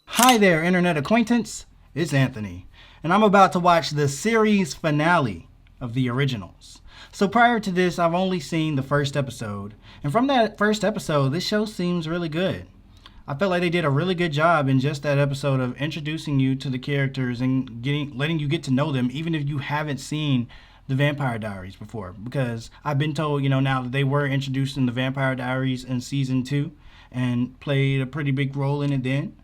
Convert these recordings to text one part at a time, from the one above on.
Hi there, internet acquaintance. It's Anthony, and I'm about to watch the series finale of the originals. So prior to this, I've only seen the first episode, and from that first episode, this show seems really good. I felt like they did a really good job in just that episode of introducing you to the characters and letting you get to know them, even if you haven't seen the Vampire Diaries before. Because I've been told, now that they were introduced in the Vampire Diaries in season 2 and played a pretty big role in it then.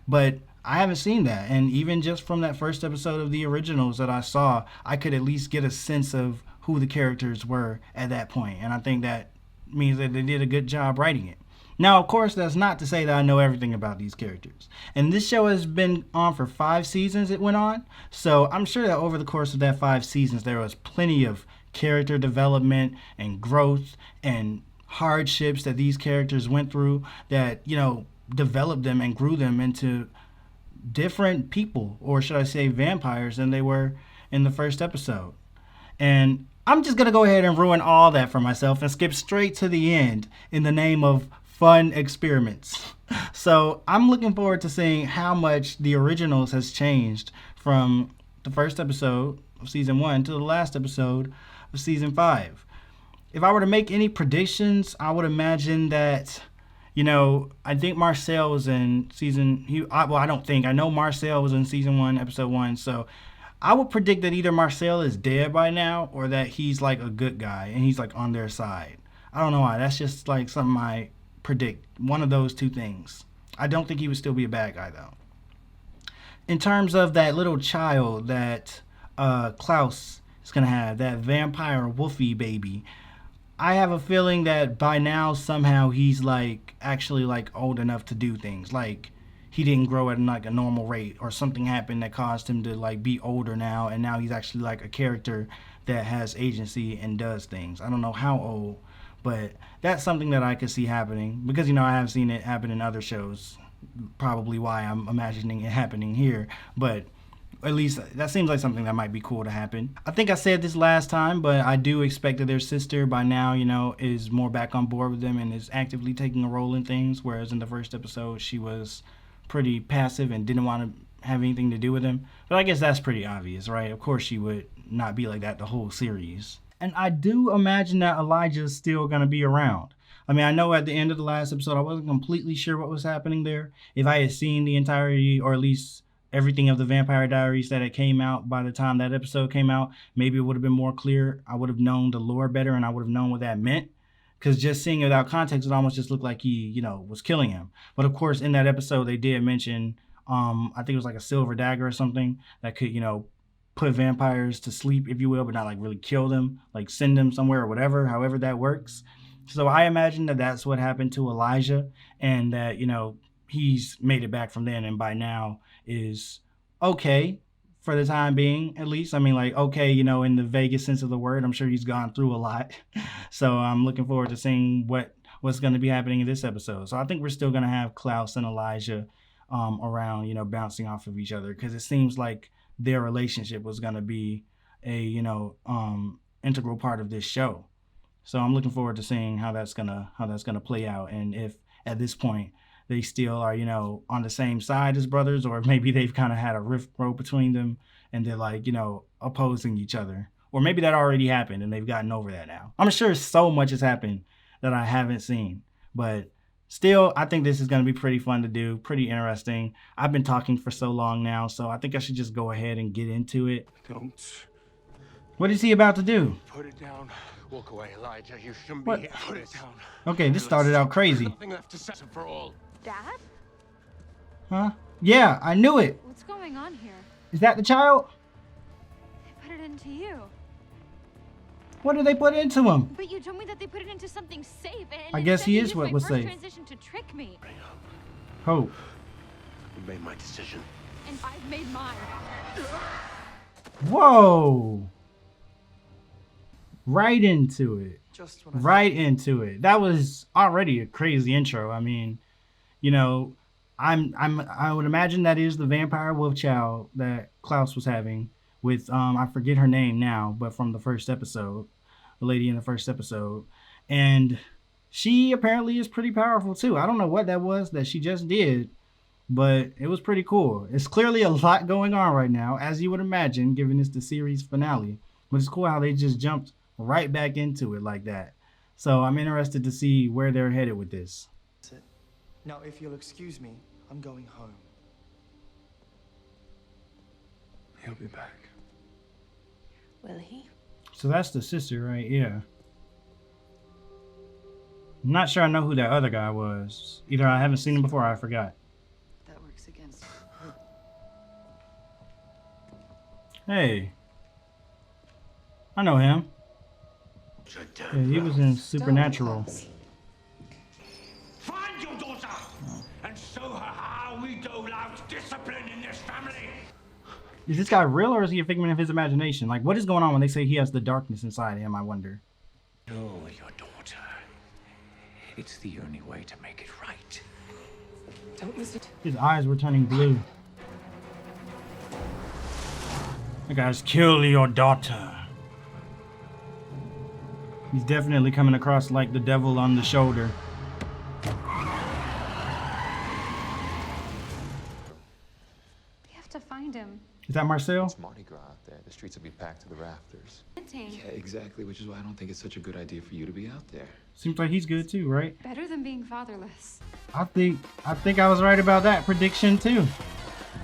But I haven't seen that. And even just from that first episode of the originals that I saw, I could at least get a sense of who the characters were at that point. And I think that means that they did a good job writing it. Now, of course, that's not to say that I know everything about these characters. And this show has been on for 5 seasons, it went on. So I'm sure that over the course of that 5 seasons, there was plenty of character development and growth and hardships that these characters went through that, developed them and grew them into different people, or should I say vampires, than they were in the first episode. And I'm just going to go ahead and ruin all that for myself and skip straight to the end in the name of fun experiments. So I'm looking forward to seeing how much the originals has changed from the first episode of season 1 to the last episode of season 5. If I were to make any predictions, I would imagine that I think Marcel was in season. I don't think. I know Marcel was in season 1, episode 1. So I would predict that either Marcel is dead by now or that he's like a good guy and he's like on their side. I don't know why. That's just like something I predict. One of those two things. I don't think he would still be a bad guy though. In terms of that little child that Klaus is gonna have, that vampire Wolfie baby, I have a feeling that by now somehow he's like actually like old enough to do things. Like he didn't grow at like a normal rate or something happened that caused him to like be older now and now he's actually like a character that has agency and does things. I don't know how old, but that's something that I could see happening because I have seen it happen in other shows. Probably why I'm imagining it happening here, but at least that seems like something that might be cool to happen. I think I said this last time, but I do expect that their sister by now, is more back on board with them and is actively taking a role in things, whereas in the first episode she was pretty passive and didn't want to have anything to do with him. But I guess that's pretty obvious, right? Of course she would not be like that the whole series. And I do imagine that Elijah's still going to be around. I mean, I know at the end of the last episode, I wasn't completely sure what was happening there. If I had seen the entirety, or at least everything of the Vampire Diaries that it came out by the time that episode came out, maybe it would have been more clear. I would have known the lore better and I would have known what that meant. Because just seeing it without context, it almost just looked like he, was killing him. But of course, in that episode, they did mention, I think it was like a silver dagger or something that could, put vampires to sleep, if you will, but not like really kill them, like send them somewhere or whatever, however that works. So I imagine that that's what happened to Elijah and that, he's made it back from then and by now is okay for the time being, at least. I mean, like, okay, in the vaguest sense of the word. I'm sure he's gone through a lot. So I'm looking forward to seeing what's going to be happening in this episode. So I think we're still going to have Klaus and Elijah around, bouncing off of each other because it seems like their relationship was going to be a, integral part of this show. So I'm looking forward to seeing how that's gonna play out, and if at this point they still are, on the same side as brothers, or maybe they've kind of had a rift grow between them, and they're like, opposing each other, or maybe that already happened and they've gotten over that now. I'm sure so much has happened that I haven't seen, but still, I think this is gonna be pretty fun to do, pretty interesting. I've been talking for so long now, so I think I should just go ahead and get into it. Don't What is he about to do? put it down. Walk away, Elijah. You shouldn't What? be here. Put it down. Okay, this started out crazy. Nothing left to settle for all. Dad? Huh? Yeah, I knew it. What's going on here? Is that the child? They put it into you. What did they put into him? But you told me that they put it into something safe. And I guess instead he you is used what my was first safe. transition to trick me. Hope. I made my decision. And I've made mine. Whoa. Right into it. Just when Right into it. That was already a crazy intro. I mean, I would imagine that is the vampire wolf child that Klaus was having with I forget her name now, but from the first episode, the lady in the first episode. And she apparently is pretty powerful too. I don't know what that was that she just did, but it was pretty cool. It's clearly a lot going on right now, as you would imagine, given it's the series finale. But it's cool how they just jumped right back into it like that. So I'm interested to see where they're headed with this. Now, if you'll excuse me, I'm going home. He'll be back. Will he? So that's the sister, right? Yeah. I'm not sure I know who that other guy was. Either I haven't seen him before or I forgot. That works against Hey. I know him. Yeah, he was in Supernatural. Find your daughter and show her how we dole out discipline in this family. Is this guy real or is he a figment of his imagination? Like, what is going on when they say he has the darkness inside him, I wonder? Know your daughter. It's the only way to make it right. Don't listen to His eyes were turning blue. The guy's kill your daughter. He's definitely coming across like the devil on the shoulder. We have to find him. Is that Marcel? It's Mardi Gras out there. The streets will be packed to the rafters. Hunting. Yeah, exactly, which is why I don't think it's such a good idea for you to be out there. Seems like he's good too, right? Better than being fatherless. I think I was right about that prediction too.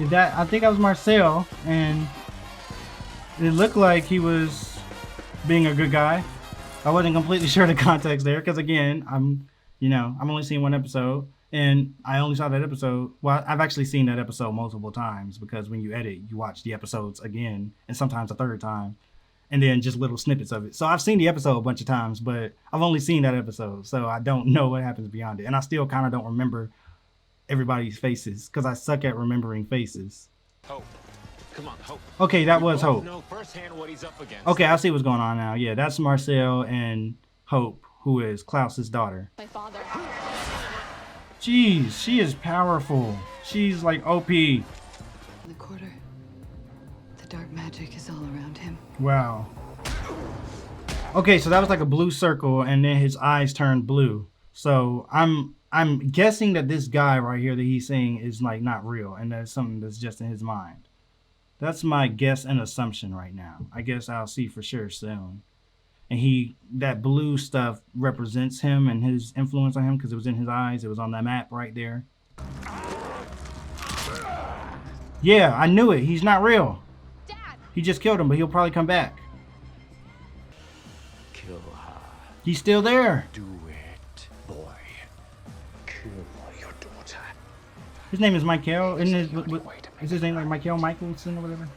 I think I was Marcel, and it looked like he was being a good guy. I wasn't completely sure the context there, because again, I'm only seeing one episode, and I only saw that episode. Well, I've actually seen that episode multiple times, because when you edit, you watch the episodes again, and sometimes a third time, and then just little snippets of it. So I've seen the episode a bunch of times, but I've only seen that episode, so I don't know what happens beyond it, and I still kind of don't remember everybody's faces, because I suck at remembering faces. Hope. Come on, Hope. Okay, that was We both Hope. know firsthand what he's up against. Okay, I see what's going on now. Yeah, that's Marcel and Hope, who is Klaus's daughter. my father. Jeez, she is powerful. She's like OP. In the quarter. The dark magic is all around him. Wow. Okay, so that was like a blue circle, and then his eyes turned blue. So I'm guessing that this guy right here that he's saying is like not real, and that's something that's just in his mind. That's my guess and assumption right now. I guess I'll see for sure soon. And that blue stuff represents him and his influence on him, because it was in his eyes. It was on that map right there. Yeah, I knew it. He's not real. Dad! He just killed him, but he'll probably come back. Kill her. He's still there. Do it, boy. Kill your daughter. His name is Michael. Isn't his, The only way to make is his name like Michael Michelson or whatever?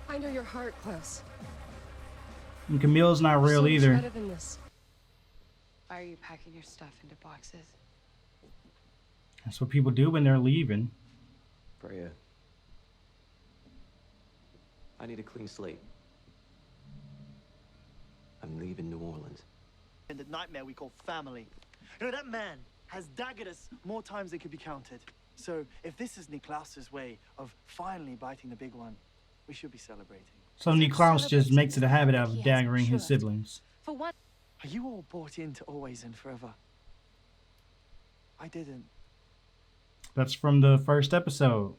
I know your heart, Klaus. And Camille's not real either. Better than this. Why are you packing your stuff into boxes? That's what people do when they're leaving. Freya, I need a clean slate. I'm leaving New Orleans. And the nightmare we call family. You know, that man has daggered us more times than could be counted. So if this is Niklaus's way of finally biting the big one, we should be celebrating. So Niklaus just makes it a habit of daggering his siblings. For what? Are you all bought into always and forever? I didn't. That's from the first episode.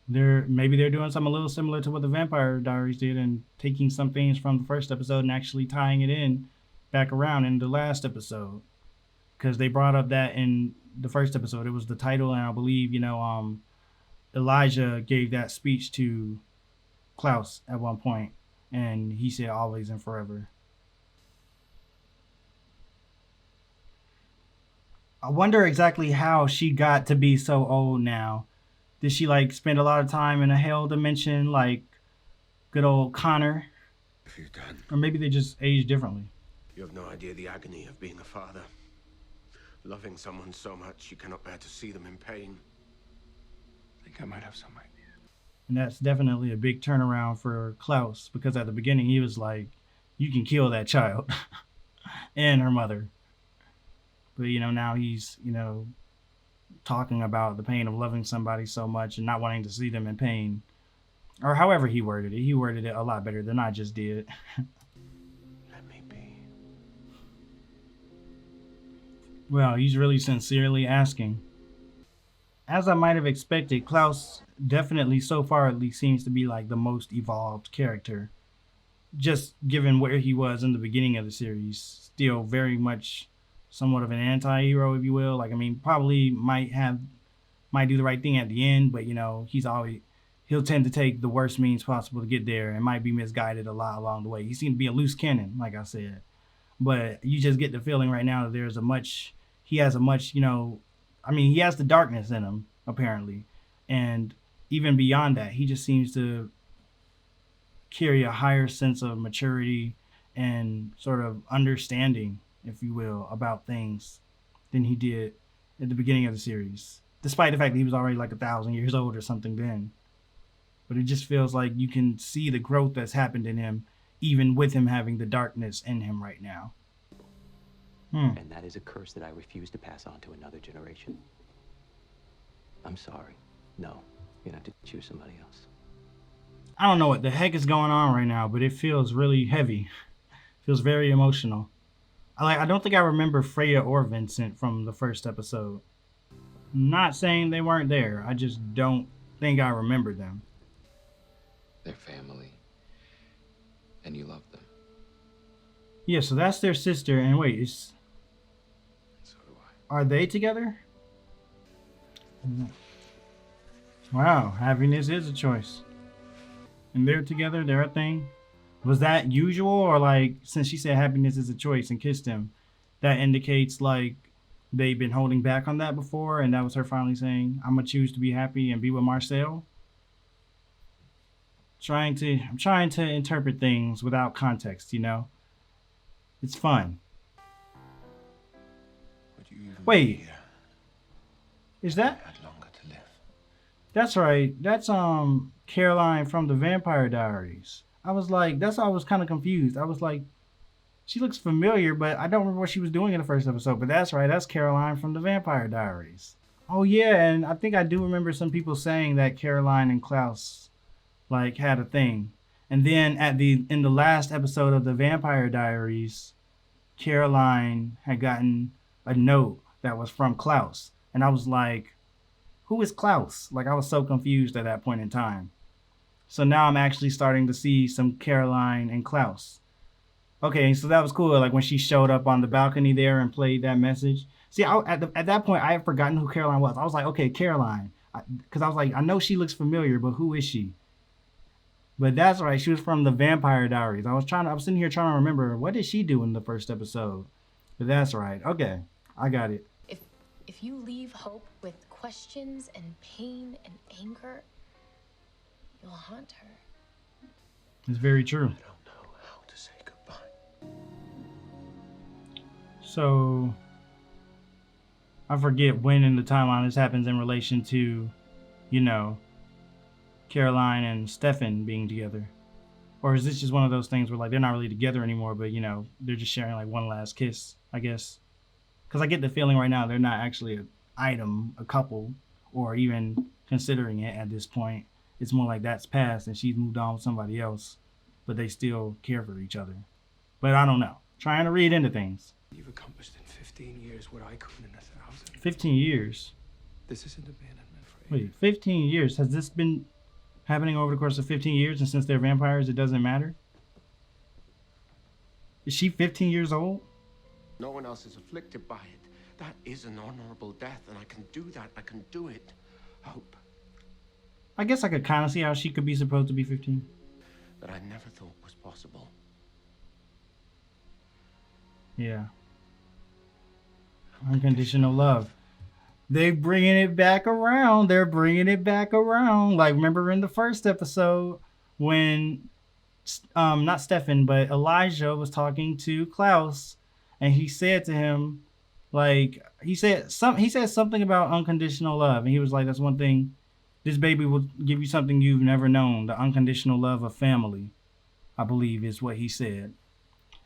Maybe they're doing something a little similar to what the Vampire Diaries did, and taking some things from the first episode and actually tying it in back around in the last episode. Because they brought up that in the first episode, it was the title, and I believe Elijah gave that speech to Klaus at one point, and he said always and forever. I wonder exactly how she got to be so old now. Did she like spend a lot of time in a hell dimension like good old Connor? What have you done? Or maybe they just age differently. You have no idea the agony of being a father. Loving someone so much you cannot bear to see them in pain. I think I might have some idea. And that's definitely a big turnaround for Klaus, because at the beginning he was like, you can kill that child and her mother. But, now he's, talking about the pain of loving somebody so much and not wanting to see them in pain. Or however he worded it. He worded it a lot better than I just did. Let me be. Well, he's really sincerely asking. as I might have expected, Klaus definitely so far at least seems to be like the most evolved character. Just given where he was in the beginning of the series, still very much somewhat of an anti-hero, if you will. Like, I mean, probably might do the right thing at the end, but he'll tend to take the worst means possible to get there and might be misguided a lot along the way. He seemed to be a loose cannon, like I said. But you just get the feeling right now that he has the darkness in him, apparently. And even beyond that, he just seems to carry a higher sense of maturity and sort of understanding, if you will, about things than he did at the beginning of the series. Despite the fact that he was already like 1,000 years old or something then. But it just feels like you can see the growth that's happened in him, even with him having the darkness in him right now. And that is a curse that I refuse to pass on to another generation. I'm sorry. No, you're gonna have to choose somebody else. I don't know what the heck is going on right now, but it feels really heavy. It feels very emotional. I don't think I remember Freya or Vincent from the first episode. Not saying they weren't there. I just don't think I remember them. They're family. And you love them. Yeah, so that's their sister. And wait, So do I. are they together? Wow, happiness is a choice. And they're together, they're a thing. Was that usual, or like, since she said happiness is a choice and kissed him, that indicates like they've been holding back on that before, and that was her finally saying, I'm gonna choose to be happy and be with Marcel? I'm trying to interpret things without context, you know? It's fun. Would you even Wait. be here Is if I that? had longer to live? That's right. That's Caroline from the Vampire Diaries. I was like, that's why I was kind of confused. I was like, she looks familiar, but I don't remember what she was doing in the first episode. But that's right, that's Caroline from the Vampire Diaries. Oh yeah, and I think I do remember some people saying that Caroline and Klaus like had a thing. And then in the last episode of the Vampire Diaries, Caroline had gotten a note that was from Klaus. And I was like, who is Klaus? Like, I was so confused at that point in time. So now I'm actually starting to see some Caroline and Klaus. Okay, so that was cool. Like when she showed up on the balcony there and played that message. See, at that point, I had forgotten who Caroline was. I was like, okay, Caroline. Because I was like, I know she looks familiar, but who is she? But that's right. She was from the Vampire Diaries. I was sitting here trying to remember, what did she do in the first episode? But that's right. Okay, I got it. If you leave Hope with questions and pain and anger, you'll haunt her. It's very true. I don't know how to say goodbye. So, I forget when in the timeline this happens in relation to, Caroline and Stefan being together. Or is this just one of those things where like they're not really together anymore, but they're just sharing like one last kiss, I guess. Because I get the feeling right now they're not actually a couple, or even considering it at this point. It's more like that's past and she's moved on with somebody else, but they still care for each other. But I don't know. Trying to read into things. You've accomplished in 15 years what I couldn't in 1,000. 15 years? This isn't abandonment, Freya. Wait, 15 years? Has this been happening over the course of 15 years, and since they're vampires, it doesn't matter? Is she 15 years old? No one else is afflicted by it. That is an honorable death, and I can do that. I can do it. Hope. I guess I could kind of see how she could be supposed to be 15. That I never thought was possible. Yeah. Unconditional love. They're bringing it back around. Like, remember in the first episode when, not Stefan, but Elijah was talking to Klaus, and he said to him, like, he said something about unconditional love, and he was like, that's one thing, this baby will give you something you've never known, the unconditional love of family, I believe is what he said.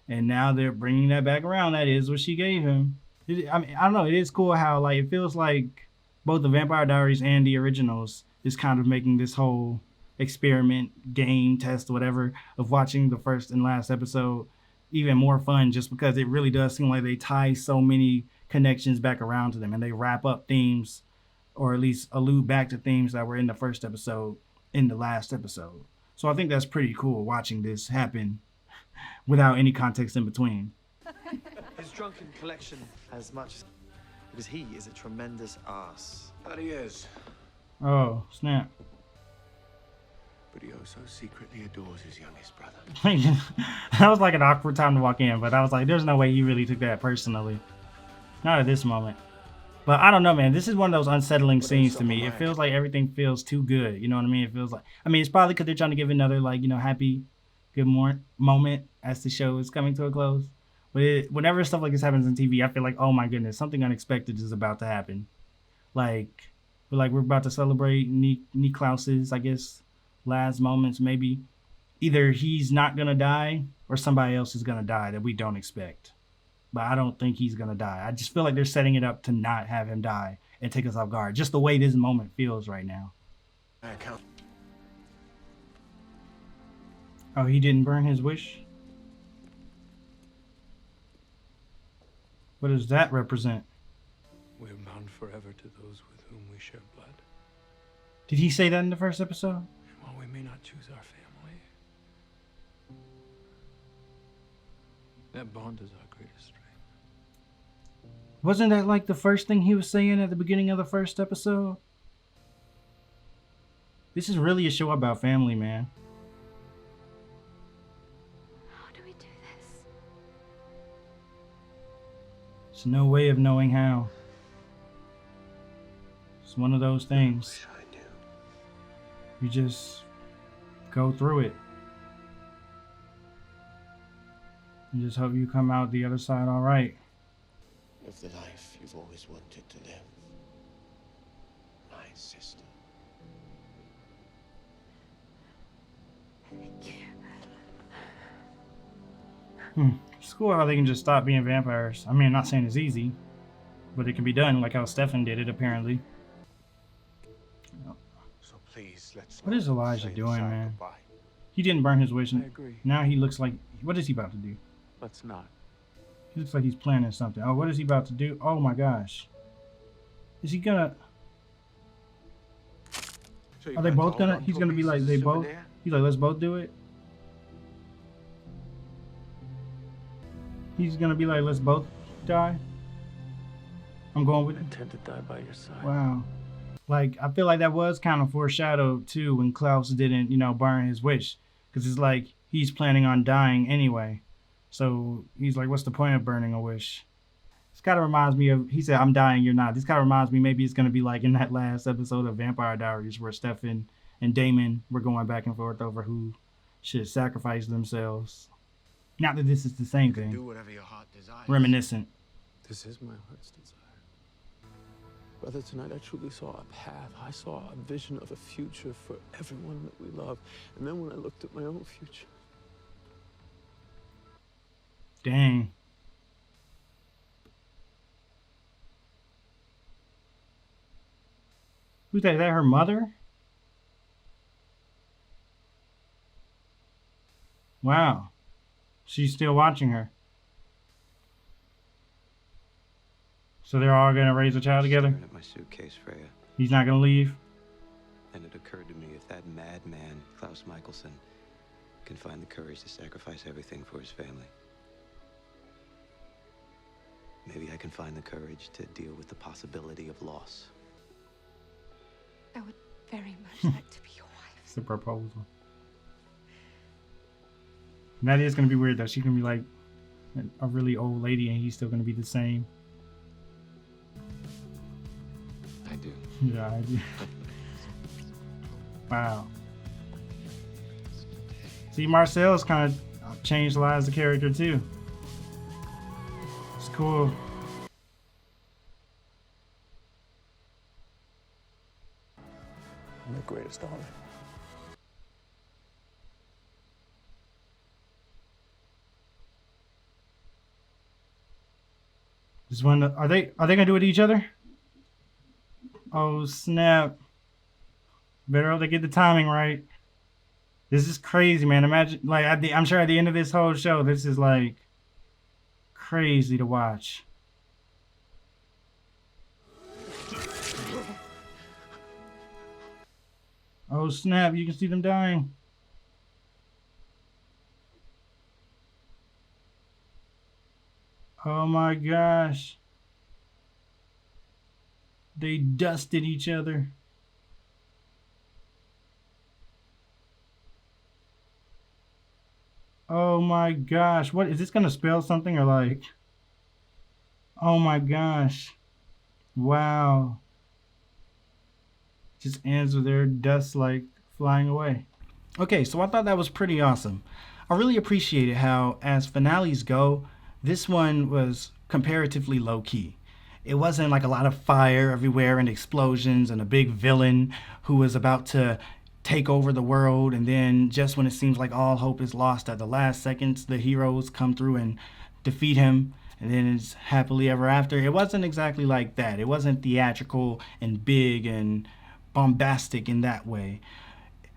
And now they're bringing that back around. That is what she gave him. I don't know. It is cool how like it feels like both the Vampire Diaries and the originals is kind of making this whole experiment, game, test, whatever, of watching the first and last episode even more fun, just because it really does seem like they tie so many connections back around to them, and they wrap up themes or at least allude back to themes that were in the first episode in the last episode. So I think that's pretty cool watching this happen without any context in between. His drunken collection as much as because he is a tremendous ass. That he is. Oh, snap. But he also secretly adores his youngest brother. That was like an awkward time to walk in, but I was like, there's no way he really took that personally. Not at this moment. But I don't know, man. This is one of those unsettling scenes to me. It feels like everything feels too good. You know what I mean? It feels like, I mean, it's probably because they're trying to give another, like, you know, happy, good moment as the show is coming to a close. But whenever stuff like this happens on TV, I feel like, oh my goodness, something unexpected is about to happen. Like we're about to celebrate Niklaus's, I guess, last moments. Maybe either he's not gonna die or somebody else is gonna die that we don't expect. But I don't think he's gonna die. I just feel like they're setting it up to not have him die and take us off guard. Just the way this moment feels right now. Oh, he didn't burn his wish? What does that represent? We're bound forever to those with whom we share blood. Did he say that in the first episode? And while we may not choose our family, that bond is our greatest strength. Wasn't that like the first thing he was saying at the beginning of the first episode? This is really a show about family, man. How do we do this? There's no way of knowing how. It's one of those things. I knew. You just go through it. And just hope you come out the other side all right. Live the life you've always wanted to live. My sister. It's cool how they can just stop being vampires. I mean, I'm not saying it's easy, but it can be done, like how Stefan did it, apparently. So please, let's What is not Elijah say doing, sad man? goodbye. He didn't burn his wish. I agree. Now he looks like... What is he about to do? Let's not. He looks like he's planning something. Oh, what is he about to do? Oh my gosh. Is he gonna... So you Are they plan to both hold gonna... on He's to a gonna be piece like, as a they both... souvenir? He's like, let's both do it? He's gonna be like, let's both die? I'm going with I intend to die by your side. Wow. Like, I feel like that was kind of foreshadowed too when Klaus didn't, you know, burn his wish. Because it's like he's planning on dying anyway. So he's like, what's the point of burning a wish? This kind of reminds me of, he said, I'm dying, you're not. This kind of reminds me, maybe it's going to be like in that last episode of Vampire Diaries where Stefan and Damon were going back and forth over who should sacrifice themselves. Not that this is the same Do thing. whatever your heart desires. Reminiscent. This is my heart's desire. Brother, tonight I truly saw a path. I saw a vision of a future for everyone that we love. And then when I looked at my own future, Dang. Who's that? Is that her mother? Wow. She's still watching her. So they're all going to raise a child together? Staring at my suitcase, Freya. He's not going to leave? And it occurred to me, if that madman, Klaus Michelson, can find the courage to sacrifice everything for his family, maybe I can find the courage to deal with the possibility of loss. I would very much like to be your wife. It's a proposal. And that is going to be weird, though. She's going to be like a really old lady and he's still going to be the same. I do. Yeah, I do. Wow. See, Marcel's kind of changed lives of character too. It's cool. my greatest honor. Just one. Are they gonna do it to each other? Oh snap! Better hope they get the timing right. This is crazy, man. Imagine, like, I'm sure at the end of this whole show, this is like crazy to watch. Oh snap, you can see them dying. Oh my gosh. They dusted each other. Oh my gosh. What is this gonna spell something or like? Oh my gosh. Wow. Just ends with their dust like flying away. Okay, so I thought that was pretty awesome. I really appreciated how, as finales go, this one was comparatively low key. It wasn't like a lot of fire everywhere and explosions and a big villain who was about to take over the world, and then just when it seems like all hope is lost at the last seconds, the heroes come through and defeat him, and then it's happily ever after. It wasn't exactly like that. It wasn't theatrical and big and bombastic in that way.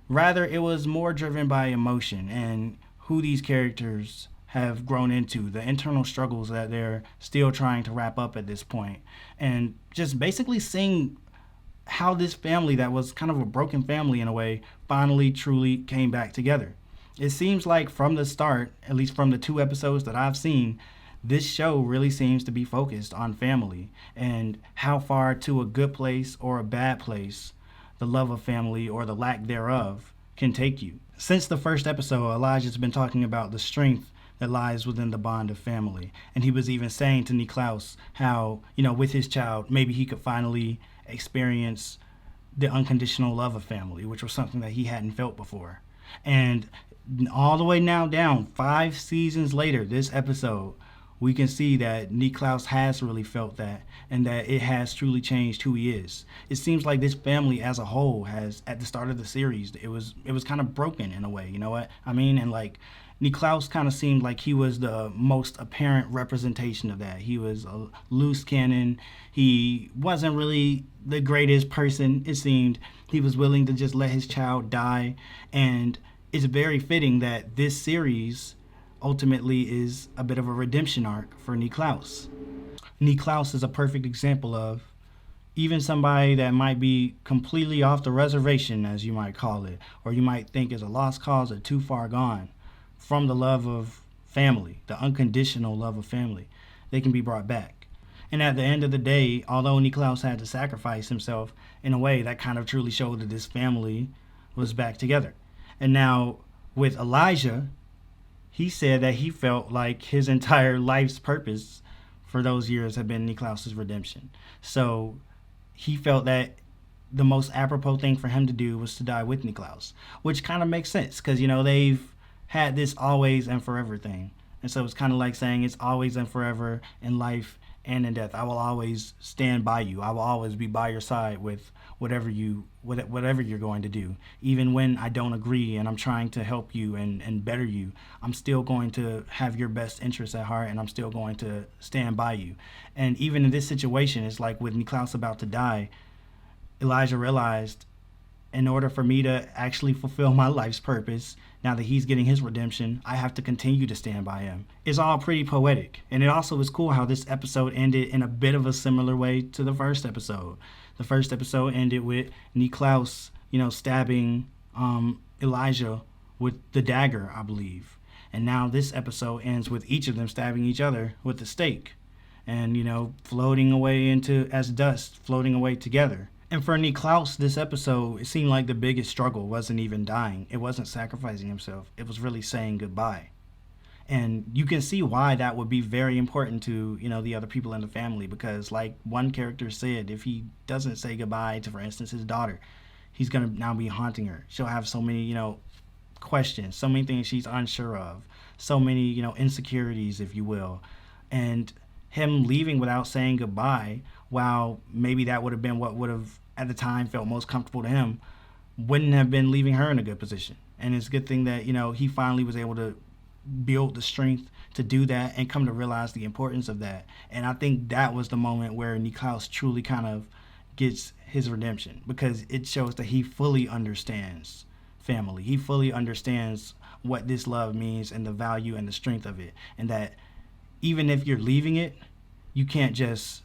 Rather, it was more driven by emotion and who these characters have grown into, the internal struggles that they're still trying to wrap up at this point, and just basically seeing how this family that was kind of a broken family in a way finally truly came back together. It seems like from the start, at least from the 2 episodes that I've seen, this show really seems to be focused on family and how far to a good place or a bad place the love of family or the lack thereof can take you. Since the first episode, Elijah's been talking about the strength that lies within the bond of family. And he was even saying to Niklaus how, with his child, maybe he could finally experience the unconditional love of family, which was something that he hadn't felt before. And all the way now down, 5 seasons later, this episode, we can see that Niklaus has really felt that, and that it has truly changed who he is. It seems like this family as a whole has, at the start of the series, it was kind of broken in a way, you know what I mean? And like, Niklaus kind of seemed like he was the most apparent representation of that. He was a loose cannon. He wasn't really the greatest person, it seemed. He was willing to just let his child die. And it's very fitting that this series ultimately is a bit of a redemption arc for Niklaus. Niklaus is a perfect example of even somebody that might be completely off the reservation, as you might call it, or you might think is a lost cause or too far gone from the love of family, the unconditional love of family. They can be brought back. And at the end of the day, although Niklaus had to sacrifice himself, in a way that kind of truly showed that this family was back together. And now with Elijah, he said that he felt like his entire life's purpose for those years had been Niklaus's redemption. So he felt that the most apropos thing for him to do was to die with Niklaus, which kind of makes sense because, they've had this always and forever thing. And so it's kind of like saying it's always and forever in life and in death. I will always stand by you. I will always be by your side with whatever you're going to do. Even when I don't agree and I'm trying to help you and better you, I'm still going to have your best interests at heart, and I'm still going to stand by you. And even in this situation, it's like with Niklaus about to die, Elijah realized, in order for me to actually fulfill my life's purpose, now that he's getting his redemption, I have to continue to stand by him. It's all pretty poetic. And it also is cool how this episode ended in a bit of a similar way to the first episode. The first episode ended with Niklaus, stabbing Elijah with the dagger, I believe. And now this episode ends with each of them stabbing each other with the stake. And, floating away as dust, floating away together. And for Niklaus, this episode, it seemed like the biggest struggle wasn't even dying. It wasn't sacrificing himself. It was really saying goodbye. And you can see why that would be very important to, the other people in the family. Because like one character said, if he doesn't say goodbye to, for instance, his daughter, he's going to now be haunting her. She'll have so many, questions, so many things she's unsure of, so many, insecurities, if you will. And him leaving without saying goodbye, while maybe that would have been what would have at the time felt most comfortable to him, wouldn't have been leaving her in a good position. And it's a good thing that, he finally was able to build the strength to do that and come to realize the importance of that. And I think that was the moment where Niklaus truly kind of gets his redemption, because it shows that he fully understands family. He fully understands what this love means and the value and the strength of it. And that even if you're leaving it, you can't just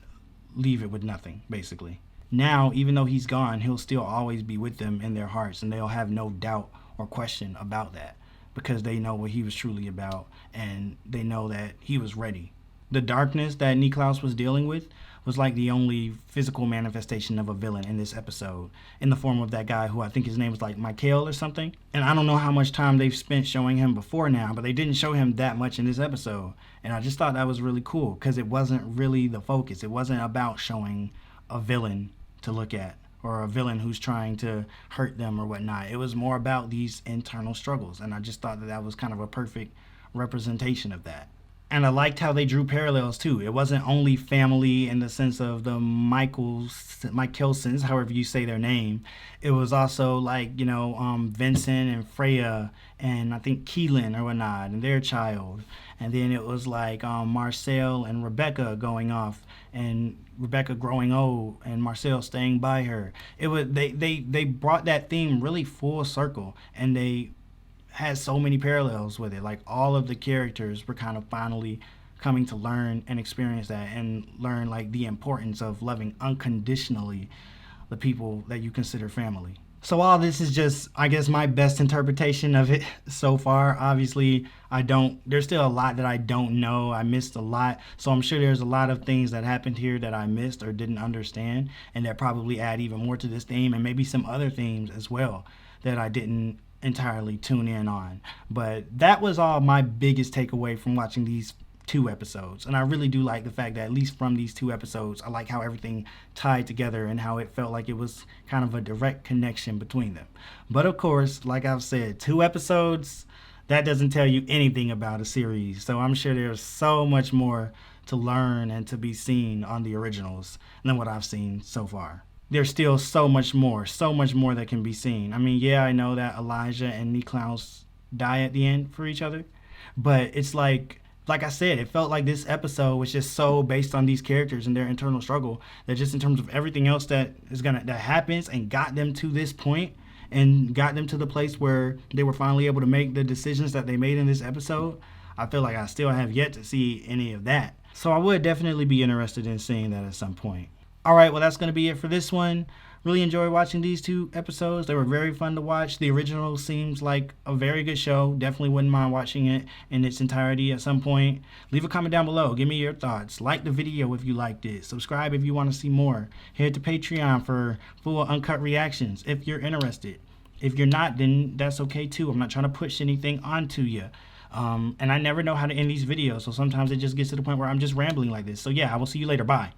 leave it with nothing, basically. now, even though he's gone, he'll still always be with them in their hearts, and they'll have no doubt or question about that, because they know what he was truly about, and they know that he was ready. The darkness that Niklaus was dealing with was like the only physical manifestation of a villain in this episode, in the form of that guy who I think his name was like Michael or something. And I don't know how much time they've spent showing him before now, but they didn't show him that much in this episode. And I just thought that was really cool, because it wasn't really the focus. It wasn't about showing a villain to look at, or a villain who's trying to hurt them or whatnot. It was more about these internal struggles, and I just thought that that was kind of a perfect representation of that. And I liked how they drew parallels too. It wasn't only family in the sense of the Michaelsons, however you say their name. It was also like, you know, Vincent and Freya, and I think Keelan or whatnot, and their child. And then it was like Marcel and Rebecca going off, and Rebecca growing old, and Marcel staying by her. It was they brought that theme really full circle, and they had so many parallels with it. Like, all of the characters were kind of finally coming to learn and experience that, and learn like the importance of loving unconditionally the people that you consider family. So all this is just, I guess, my best interpretation of it so far. Obviously, there's still a lot that I don't know. I missed a lot. So I'm sure there's a lot of things that happened here that I missed or didn't understand, and that probably add even more to this theme, and maybe some other themes as well that I didn't entirely tune in on. But that was all my biggest takeaway from watching these 2 episodes. And I really do like the fact that, at least from these 2 episodes, I like how everything tied together and how it felt like it was kind of a direct connection between them. But of course, like I've said, 2 episodes, that doesn't tell you anything about a series. So I'm sure there's so much more to learn and to be seen on the originals than what I've seen so far. There's still so much more that can be seen. I mean, yeah, I know that Elijah and Niklaus die at the end for each other, but it's like I said, it felt like this episode was just so based on these characters and their internal struggle, that just in terms of everything else that happens and got them to this point and got them to the place where they were finally able to make the decisions that they made in this episode, I feel like I still have yet to see any of that. So I would definitely be interested in seeing that at some point. All right, well, that's going to be it for this one. Really enjoyed watching these 2 episodes. They were very fun to watch. The original seems like a very good show. Definitely wouldn't mind watching it in its entirety at some point. Leave a comment down below. Give me your thoughts. Like the video if you liked it. Subscribe if you want to see more. Head to Patreon for full uncut reactions if you're interested. If you're not, then that's okay too. I'm not trying to push anything onto you. And I never know how to end these videos, so sometimes it just gets to the point where I'm just rambling like this. So yeah, I will see you later. Bye.